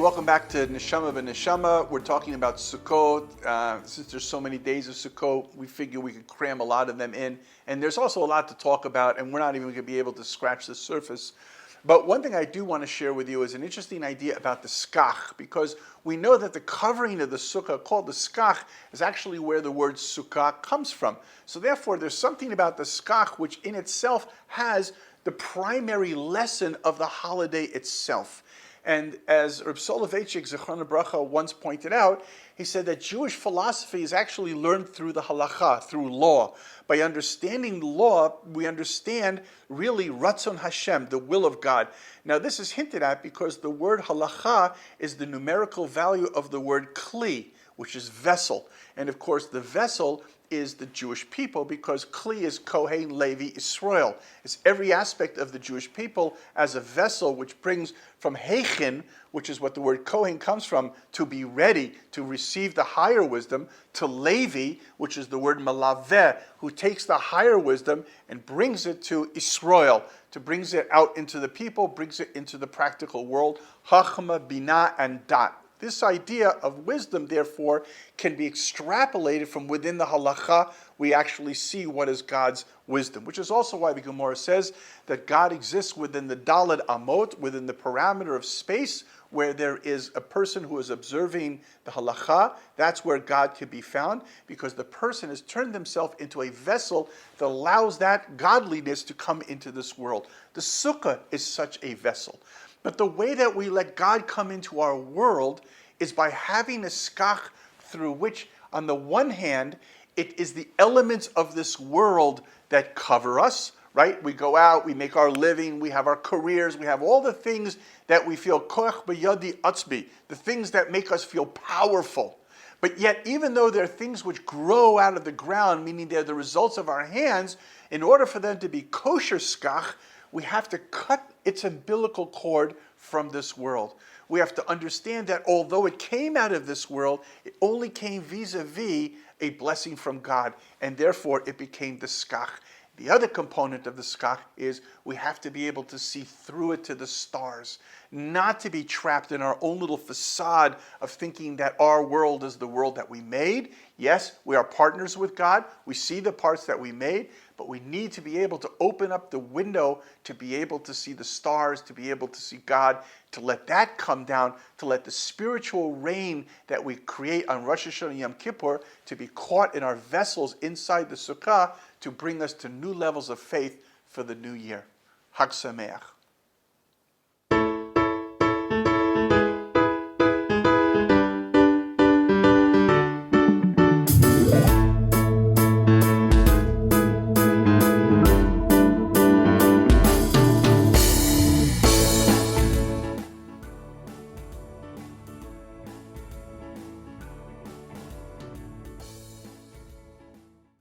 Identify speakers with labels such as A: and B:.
A: welcome back to Neshama B'Neshama. We're talking about Sukkot. Since there's so many days of Sukkot, we figure we could cram a lot of them in. And there's also a lot to talk about, and we're not even going to be able to scratch the surface. But one thing I do want to share with you is an interesting idea about the skach, because we know that the covering of the sukkah, called the skach, is actually where the word sukkah comes from. So therefore, there's something about the skach which in itself has the primary lesson of the holiday itself. And as Reb Soloveitchik, Zichron Bracha, once pointed out, he said that Jewish philosophy is actually learned through the halacha, through law. By understanding the law, we understand really Ratzon Hashem, the will of God. Now this is hinted at because the word halacha is the numerical value of the word kli, which is vessel. And of course the vessel is the Jewish people, because Kli is Kohen, Levi, Israel. It's every aspect of the Jewish people as a vessel which brings from Heichin, which is what the word Kohen comes from, to be ready to receive the higher wisdom, to Levi, which is the word Malaveh, who takes the higher wisdom and brings it to Israel, to brings it out into the people, brings it into the practical world, Chachma, Binah, and Dat. This idea of wisdom, therefore, can be extrapolated from within the halacha. We actually see what is God's wisdom, which is also why the Gemara says that God exists within the Daled Amot, within the parameter of space, where there is a person who is observing the halacha. That's where God can be found, because the person has turned himself into a vessel that allows that godliness to come into this world. The sukkah is such a vessel. But the way that we let God come into our world is by having a skach through which, on the one hand, it is the elements of this world that cover us, right? We go out, we make our living, we have our careers, we have all the things that we feel koach b'yadi atzbi, the things that make us feel powerful. But yet, even though they're things which grow out of the ground, meaning they're the results of our hands, in order for them to be kosher skach, we have to cut its umbilical cord from this world. We have to understand that although it came out of this world, it only came vis-a-vis a blessing from God, and therefore it became the skach. The other component of the skach is we have to be able to see through it to the stars, not to be trapped in our own little facade of thinking that our world is the world that we made. Yes, we are partners with God. We see the parts that we made, but we need to be able to open up the window to be able to see the stars, to be able to see God, to let that come down, to let the spiritual rain that we create on Rosh Hashanah and Yom Kippur to be caught in our vessels inside the Sukkah to bring us to new levels of faith for the new year. Hag Sameach.